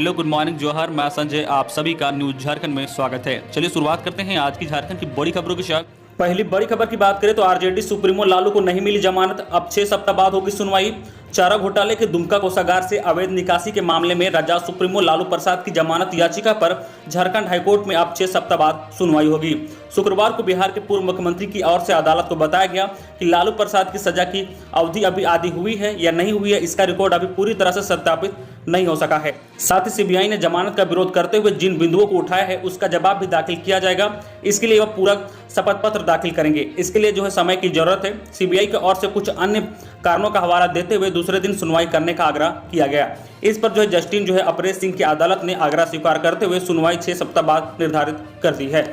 Hello, good morning, जोहर। मैं संजय, आप सभी का न्यूज झारखंड में स्वागत है। चलिए शुरुआत करते हैं आज की झारखंड की बड़ी खबरों के साथ। पहली बड़ी खबर की बात करें तो आरजेडी सुप्रीमो लालू को नहीं मिली जमानत, अब 6 सप्ताह बाद होगी सुनवाई। चारा घोटाले के दुमका कोषागार से अवैध निकासी के मामले में राजा सुप्रीमो लालू प्रसाद की जमानत याचिका पर झारखंड हाईकोर्ट में अब 6 सप्ताह बाद सुनवाई होगी। शुक्रवार को बिहार के पूर्व मुख्यमंत्री की ओर से अदालत को बताया गया कि लालू प्रसाद की सजा की अवधि अभी आधी हुई है या नहीं हुई है, इसका रिकॉर्ड अभी पूरी तरह से सत्यापित नहीं हो सका है। साथ ही सीबीआई ने जमानत का विरोध करते हुए जिन बिंदुओं को उठाया है उसका जवाब भी दाखिल किया जाएगा। इसके लिए वह पूरक शपथ पत्र दाखिल करेंगे। इसके लिए समय की जरूरत है। सीबीआई की ओर से कुछ अन्य कारणों का हवाला देते हुए दूसरे दिन सुनवाई करने का आग्रह किया गया। इस पर जस्टिस अपरेश सिंह की अदालत ने आग्रह स्वीकार करते हुए सुनवाई 6 सप्ताह बाद निर्धारित कर दी है।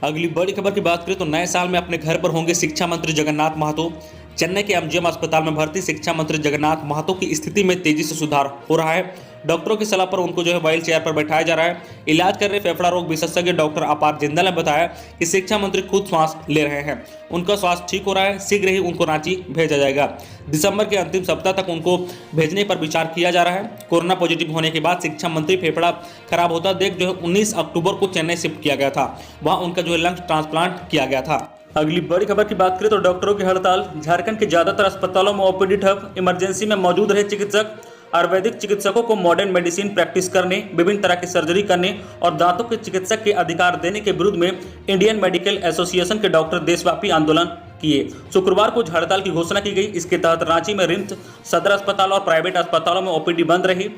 अगली बड़ी खबर की बात करें तो नए साल में अपने घर पर होंगे शिक्षा मंत्री जगन्नाथ महतो। चेन्नई के एमजीएम अस्पताल में भर्ती शिक्षा मंत्री जगन्नाथ महतो की स्थिति में तेजी से सुधार हो रहा है। डॉक्टरों की सलाह पर उनको व्हील चेयर पर बैठाया जा रहा है। इलाज कर रहे फेफड़ा रोग विशेषज्ञ डॉक्टर अपार जिंदल ने बताया कि शिक्षा मंत्री खुद श्वास ले रहे हैं, उनका स्वास्थ्य ठीक हो रहा है। शीघ्र ही उनको रांची भेजा जाएगा। दिसंबर के अंतिम सप्ताह तक उनको भेजने पर विचार किया जा रहा है। कोरोना पॉजिटिव होने के बाद शिक्षा मंत्री फेफड़ा खराब होता देख 19 अक्टूबर को चेन्नई शिफ्ट किया गया था। वहाँ उनका लंग्स ट्रांसप्लांट किया गया था। अगली बड़ी खबर की बात करें तो डॉक्टरों की हड़ताल। झारखंड के ज्यादातर अस्पतालों में ओपीडी ठप। इमरजेंसी में मौजूद रहे चिकित्सक। आयुर्वेदिक चिकित्सकों को मॉडर्न मेडिसिन प्रैक्टिस करने, विभिन्न तरह की सर्जरी करने और दांतों के चिकित्सक के अधिकार देने के विरुद्ध में इंडियन मेडिकल एसोसिएशन के डॉक्टर देशव्यापी आंदोलन किए। शुक्रवार को हड़ताल की घोषणा की गई। इसके तहत रांची में रिम्स, सदर अस्पताल और प्राइवेट अस्पतालों में ओपीडी बंद रही।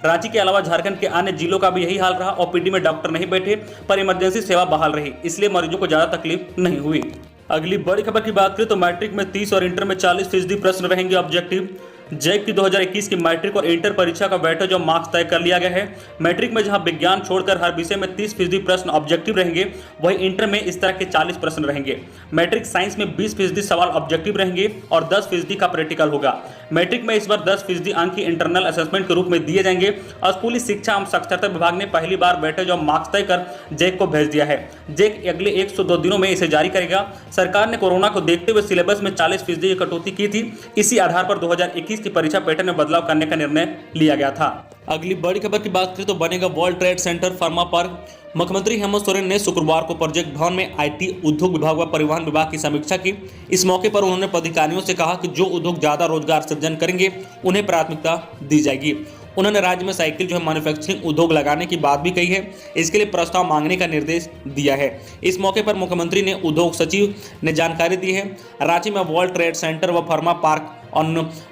रांची के अलावा झारखंड के अन्य जिलों का भी यही हाल रहा। ओपीडी में डॉक्टर नहीं बैठे पर इमरजेंसी सेवा बहाल रही, इसलिए मरीजों को ज्यादा तकलीफ नहीं हुई। अगली बड़ी खबर की बात करें तो मैट्रिक में 30 और इंटर में 40% प्रश्न रहेंगे ऑब्जेक्टिव। जैक की 2021 की मैट्रिक और इंटर परीक्षा का वेटेज और मार्क्स तय कर लिया गया है। मैट्रिक में जहां विज्ञान छोड़कर हर विषय में 30% प्रश्न ऑब्जेक्टिव रहेंगे, वहीं इंटर में इस तरह के 40 प्रश्न रहेंगे। मैट्रिक साइंस में 20% सवाल ऑब्जेक्टिव रहेंगे और 10% का प्रैक्टिकल होगा। मैट्रिक में इस बार 10% अंक की इंटरनल असेसमेंट के रूप में दिए जाएंगे। स्कूली शिक्षा एवं साक्षरता विभाग ने पहली बार वेटेज और मार्क्स तय कर जैक को भेज दिया है। जैक अगले 102 दिनों में इसे जारी करेगा। सरकार ने कोरोना को देखते हुए सिलेबस में 40% की कटौती की थी। इसी आधार पर 2021 की परीक्षा पैटर्न में बदलाव करने का निर्णय लिया गया था। अगली बड़ी खबर की बात करें तो बनेगा world trade centre pharma park. मुख्यमंत्री हेमंत सोरेन ने शुक्रवार को प्रोजेक्ट भवन में आईटी, उद्योग विभाग व परिवहन विभाग की समीक्षा की। इस मौके पर उन्होंने पदाधिकारियों से कहा कि जो उद्योग ज्यादा रोजगार सृजन करेंगे उन्हें प्राथमिकता दी जाएगी। उन्होंने राज्य में साइकिल मैन्युफैक्चरिंग उद्योग लगाने की बात भी कही है। इसके लिए प्रस्ताव मांगने का निर्देश दिया है। इस मौके पर मुख्यमंत्री ने उद्योग सचिव ने जानकारी दी है। रांची में वर्ल्ड ट्रेड सेंटर व फार्मा पार्क और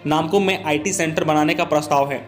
नामकुम में आईटी सेंटर बनाने का प्रस्ताव है।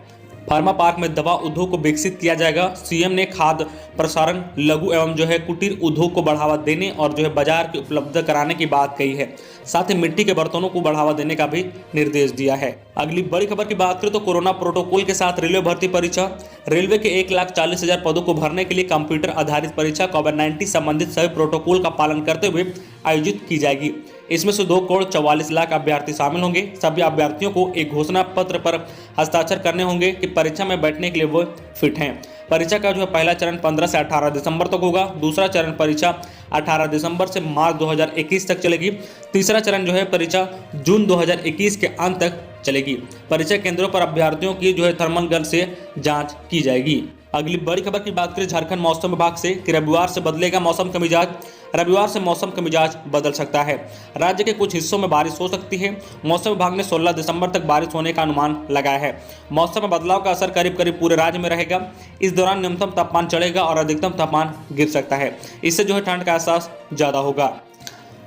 फार्मा पार्क में दवा उद्योग को विकसित किया जाएगा। सीएम ने खाद्य प्रसारण, लघु एवं कुटीर उद्योग को बढ़ावा देने और बाजार की उपलब्ध कराने की बात कही है। साथ ही मिट्टी के बर्तनों को बढ़ावा देने का भी निर्देश दिया है। अगली बड़ी खबर की बात करें तो कोरोना प्रोटोकॉल के साथ रेलवे भर्ती परीक्षा। रेलवे के 1,40,000 पदों को भरने के लिए कंप्यूटर आधारित परीक्षा कोविड-19 संबंधित सभी प्रोटोकॉल का पालन करते हुए आयोजित की जाएगी। इसमें से 2,44,00,000 अभ्यर्थी शामिल होंगे। सभी अभ्यर्थियों को एक घोषणा पत्र पर हस्ताक्षर करने होंगे कि परीक्षा में बैठने के लिए वो फिट हैं। परीक्षा का पहला चरण 15 से 18 दिसंबर तक होगा। दूसरा चरण परीक्षा 18 दिसंबर से मार्च 2021 तक चलेगी। तीसरा चरण परीक्षा जून 2021 के अंत तक चलेगी। परीक्षा केंद्रों पर अभ्यर्थियों की थर्मल गन से जांच की जाएगी। अगली बड़ी खबर की बात करें झारखंड मौसम विभाग से कि रविवार से बदलेगा मौसम का मिजाज। रविवार से मौसम का मिजाज बदल सकता है। राज्य के कुछ हिस्सों में बारिश हो सकती है। मौसम विभाग ने 16 दिसंबर तक बारिश होने का अनुमान लगाया है। मौसम में बदलाव का असर करीब करीब पूरे राज्य में रहेगा। इस दौरान न्यूनतम तापमान चढ़ेगा और अधिकतम तापमान गिर सकता है। इससे ठंड का एहसास ज्यादा होगा।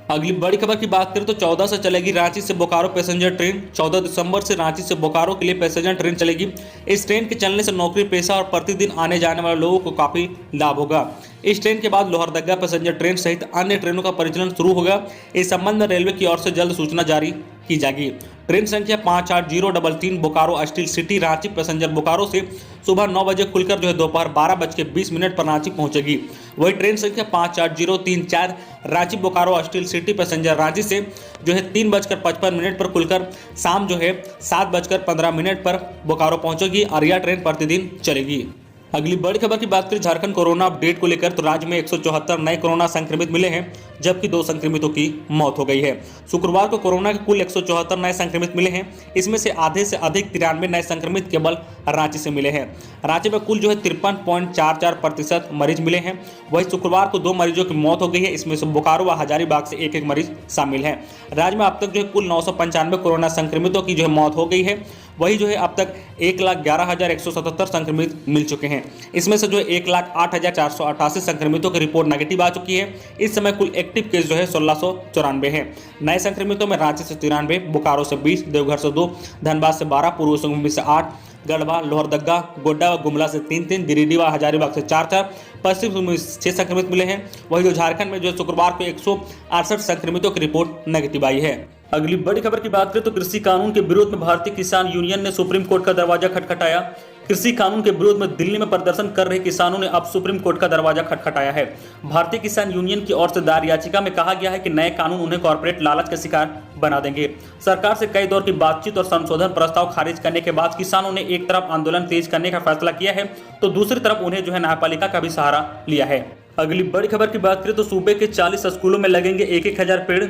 अगली बड़ी खबर की बात करें तो 14 से चलेगी रांची से बोकारो पैसेंजर ट्रेन। 14 दिसंबर से रांची से बोकारो के लिए पैसेंजर ट्रेन चलेगी। इस ट्रेन के चलने से नौकरी पेशा और प्रतिदिन आने जाने वाले लोगों को काफी लाभ होगा। इस ट्रेन के बाद लोहरदगा पैसेंजर ट्रेन सहित अन्य ट्रेनों का परिचालन शुरू होगा। इस संबंध में रेलवे की ओर से जल्द सूचना जारी की जाएगी। ट्रेन संख्या 58033 Bokaro steel city Ranchi passenger Bokaro से सुबह 9 बजे खुलकर दोपहर 12:20 पर रांची पहुंचेगी। वही ट्रेन संख्या 58034 Ranchi Bokaro steel city passenger Ranchi से 3:55 पर खुलकर शाम 7:15 पर बोकारो पहुंचेगी और यह ट्रेन प्रतिदिन चलेगी। अगली बड़ी खबर की बात करें झारखंड कोरोना अपडेट को लेकर तो राज्य में 174 नए कोरोना संक्रमित मिले हैं, जबकि 2 संक्रमितों की मौत हो गई है। शुक्रवार को कोरोना के कुल 174 नए संक्रमित मिले हैं। इसमें से आधे से अधिक 93 नए संक्रमित केवल रांची से मिले हैं। रांची में कुल 53.44% मरीज मिले हैं। वहीं शुक्रवार को 2 मरीजों की मौत हो गई है। इसमें से बोकारो व हजारीबाग से एक मरीज शामिल है। राज्य में अब तक कुल 995 कोरोना संक्रमितों की मौत हो गई है। वही अब तक 1,11,177 संक्रमित मिल चुके हैं। इसमें से 1,08,488 संक्रमितों की रिपोर्ट नेगेटिव आ चुकी है। इस समय कुल एक्टिव केस 1694 है। नए संक्रमितों में रांची से 93, बोकारो से 20, देवघर से 2, धनबाद से 12, पूर्वी सिंहभूम से 8, गढ़वा, लोहरदगा, गोड्डा व गुमला से 3, गिरिडीह व हजारीबाग से 4, पश्चिम सिंहभूम से 6 संक्रमित मिले हैं। वही झारखंड में शुक्रवार को 168 संक्रमितों की रिपोर्ट नेगेटिव आई है। अगली बड़ी खबर की बात करें तो कृषि कानून के विरोध में भारतीय किसान यूनियन ने सुप्रीम कोर्ट का दरवाजा खटखटाया। कृषि कानून के विरोध में दिल्ली में प्रदर्शन कर रहे किसानों ने अब सुप्रीम कोर्ट का दरवाजा खटखटाया है। भारतीय किसान यूनियन की ओर से दायर याचिका में कहा गया है कि नए कानून उन्हें कॉर्पोरेट लालच का शिकार बना देंगे। सरकार से कई दौर की बातचीत और संशोधन प्रस्ताव खारिज करने के बाद किसानों ने एक तरफ आंदोलन तेज करने का फैसला किया है, तो दूसरी तरफ उन्हें न्यायपालिका का भी सहारा लिया है। अगली बड़ी खबर की बात करें तो सूबे के 40 स्कूलों में लगेंगे 1,000 पेड़।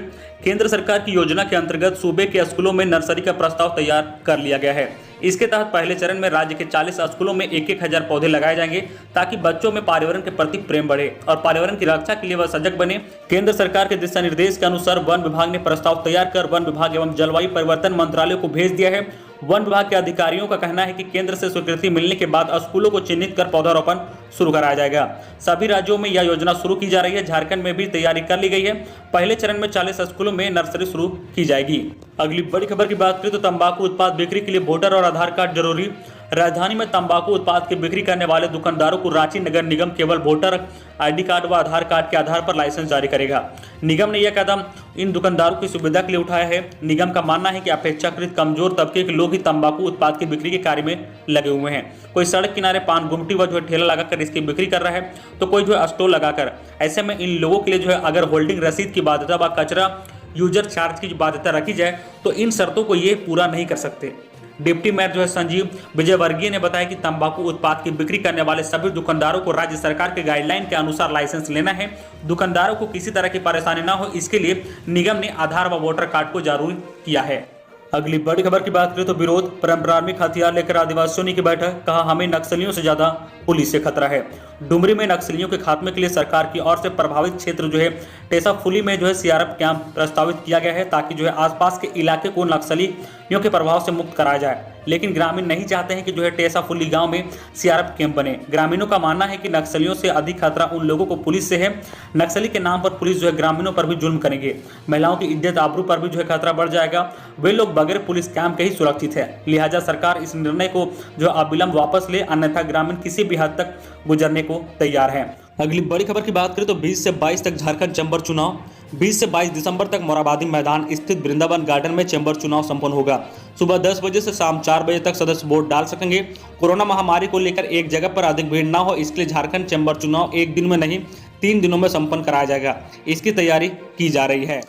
केंद्र सरकार की योजना के अंतर्गत सूबे के स्कूलों में नर्सरी का प्रस्ताव तैयार कर लिया गया है। इसके तहत पहले चरण में राज्य के 40 स्कूलों में 1,000 पौधे लगाए जाएंगे, ताकि बच्चों में पर्यावरण के प्रति प्रेम बढ़े और पर्यावरण की रक्षा के लिए वह सजग बने। केंद्र सरकार के दिशा निर्देश के अनुसार वन विभाग ने प्रस्ताव तैयार कर वन विभाग एवं जलवायु परिवर्तन मंत्रालय को भेज दिया है। वन विभाग के अधिकारियों का कहना है कि केंद्र से स्वीकृति मिलने के बाद स्कूलों को चिन्हित कर पौधारोपण शुरू कराया जाएगा। सभी राज्यों में यह योजना शुरू की जा रही है। झारखंड में भी तैयारी कर ली गई है। पहले चरण में 40 स्कूलों में नर्सरी शुरू की जाएगी। अगली बड़ी खबर की बात करें तो तंबाकू उत्पाद बिक्री के लिए वोटर और आधार कार्ड जरूरी। राजधानी में तंबाकू उत्पाद की बिक्री करने वाले दुकानदारों को रांची नगर निगम केवल वोटर आईडी कार्ड व आधार कार्ड के आधार पर लाइसेंस जारी करेगा। निगम ने यह कदम इन दुकानदारों की सुविधा के लिए उठाया है। निगम का मानना है कि अपेक्षाकृत कमजोर तबके के लोग ही तंबाकू उत्पाद की बिक्री के कार्य में लगे हुए हैं। कोई सड़क किनारे पान गुमटी व ठेला लगाकर इसकी बिक्री कर रहा है, तो कोई स्टॉल लगाकर। ऐसे में इन लोगों के लिए अगर होल्डिंग रसीद की बाध्यता व कचरा यूजर चार्ज की बाध्यता रखी जाए तो इन शर्तों को ये पूरा नहीं कर सकते। डिप्टी मेयर संजीव विजयवर्गीय ने बताया कि तंबाकू उत्पाद की बिक्री करने वाले सभी दुकानदारों को राज्य सरकार के गाइडलाइन के अनुसार लाइसेंस लेना है। दुकानदारों को किसी तरह की परेशानी न हो, इसके लिए निगम ने आधार व वोटर कार्ड को जरूरी किया है। अगली बड़ी खबर की बात करें तो विरोध, पारंपरिक हथियार लेकर आदिवासियों ने की बैठक। कहा, हमें नक्सलियों से ज्यादा पुलिस से खतरा है। डुमरी में नक्सलियों के खात्मे के लिए सरकार की ओर से प्रभावित क्षेत्र टेसाफुली में सीआरएफ कैंप प्रस्तावित किया गया है, ताकि आसपास के इलाके को नक्सलियों के प्रभाव से मुक्त कराया जाए। लेकिन ग्रामीण नहीं चाहते हैं कि टेसाफुली गांव में सीआरएफ कैंप बने। ग्रामीणों का मानना है कि नक्सलियों से अधिक खतरा उन लोगों को पुलिस से है। नक्सली के नाम पर पुलिस ग्रामीणों पर भी जुल्म करेंगे। महिलाओं की इज्जत आबरू पर भी खतरा बढ़ जाएगा। वे लोग बगैर पुलिस कैंप के ही सुरक्षित है। लिहाजा सरकार इस निर्णय को अविलंब वापस ले, अन्यथा ग्रामीण किसी भी हद तक गुजरने को तैयार है। अगली बड़ी खबर की बात करें तो 20 से 22 तक झारखंड चैम्बर चुनाव। 20 से 22 दिसंबर तक मोराबादी मैदान स्थित वृंदावन गार्डन में चैम्बर चुनाव संपन्न होगा। सुबह 10 बजे से शाम 4 बजे तक सदस्य वोट डाल सकेंगे। कोरोना महामारी को लेकर एक जगह पर अधिक भीड़ न हो, इसके लिए झारखंड चैम्बर चुनाव एक दिन में नहीं 3 दिनों में संपन्न कराया जाएगा। इसकी तैयारी की जा रही है।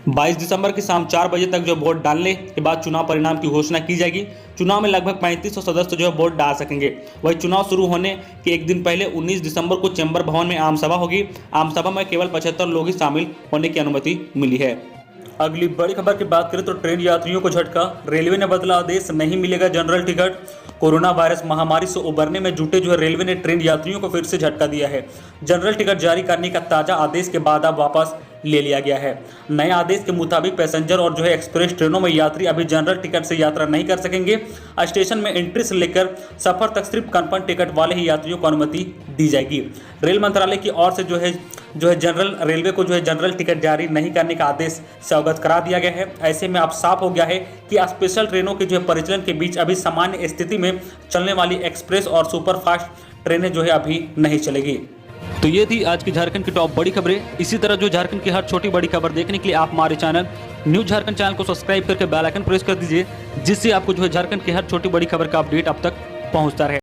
22 दिसंबर की शाम 4 बजे तक वोट डालने के बाद चुनाव परिणाम की घोषणा की जाएगी। चुनाव में लगभग 3500 सदस्य वोट डाल सकेंगे। वही चुनाव शुरू होने के एक दिन पहले 19 दिसंबर को चैम्बर भवन में आम सभा होगी। आम सभा में केवल 75 लोग ही शामिल होने की अनुमति मिली है। अगली बड़ी खबर की बात करें तो ट्रेन यात्रियों को झटका। रेलवे ने बदला आदेश, नहीं मिलेगा जनरल टिकट। कोरोना वायरस महामारी से उबरने में जुटे रेलवे ने ट्रेन यात्रियों को फिर से झटका दिया है। जनरल टिकट जारी करने का ताजा आदेश के बाद अब वापस ले लिया गया है। नए आदेश के मुताबिक पैसेंजर और एक्सप्रेस ट्रेनों में यात्री अभी जनरल टिकट से यात्रा नहीं कर सकेंगे। स्टेशन में एंट्री से लेकर सफर तक सिर्फ कंफर्म टिकट वाले ही यात्रियों को अनुमति दी जाएगी। रेल मंत्रालय की ओर से जनरल रेलवे को जनरल टिकट जारी नहीं करने का आदेश से अवगत करा दिया गया है। ऐसे में अब साफ हो गया है कि स्पेशल ट्रेनों के परिचालन के बीच अभी सामान्य स्थिति में चलने वाली एक्सप्रेस और सुपरफास्ट ट्रेनें अभी नहीं चलेगी। तो ये थी आज की झारखंड की टॉप बड़ी खबरें। इसी तरह झारखंड की हर छोटी बड़ी खबर देखने के लिए आप हमारे चैनल न्यूज झारखंड चैनल को सब्सक्राइब करके बेल आइकन प्रेस कर दीजिए, जिससे आपको झारखंड की हर छोटी बड़ी खबर का अपडेट अब तक पहुंचता रहे।